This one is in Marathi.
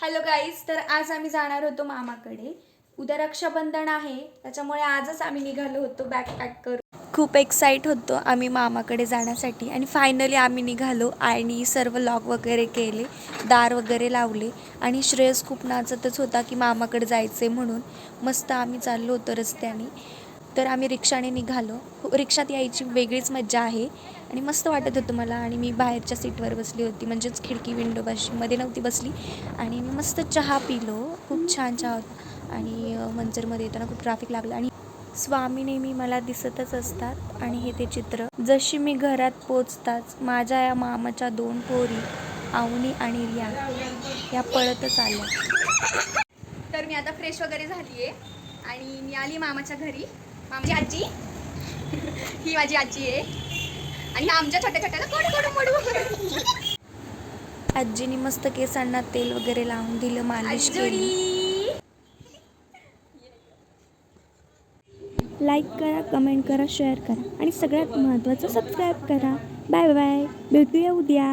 हॅलो गाईज, तर आज आम्ही जाणार होतो मामाकडे. उद्या रक्षाबंधन आहे, त्याच्यामुळे आजच आम्ही निघालो होतो बॅग पॅक करून. खूप एक्साइट होतो आम्ही मामाकडे जाण्यासाठी आणि फायनली आम्ही निघालो आणि सर्व लॉक वगैरे केले, दार वगैरे लावले आणि श्रेयस खूप नाचतच होता की मामाकडे जायचे म्हणून. मस्त आम्ही चाललो होतो रस्त्याने. तर आम्ही रिक्षाने निघालो. रिक्षात यायची वेगळीच मज्जा आहे आणि मस्त वाटत होतं मला. आणि मी बाहेरच्या सीटवर बसली होती, म्हणजेच खिडकी विंडोपाशी, मध्ये नव्हती बसली. आणि मी मस्त चहा पिलो, खूप छान चहा होता. आणि मंचरमध्ये येताना खूप ट्रॅफिक लागलं आणि स्वामी नेहमी मला दिसतच असतात. आणि हे ते चित्र. जशी मी घरात पोचताच माझ्या या मामाच्या 2 पोरी अवनी आणि रिया या पळतच आल्या. तर मी आता फ्रेश वगैरे झाली आहे आणि मी आली मामाच्या घरी. मामाची आजी ही माझी आजी आहे आणि आमच्या छोट्या छोट्याला आजीने मस्त केसांना तेल वगैरे लावून दिलं, मालिश केली. लाईक करा, कमेंट करा, शेअर करा आणि सगळ्यात महत्त्वाचं सबस्क्राईब करा. बाय बाय, भेटूया उद्या.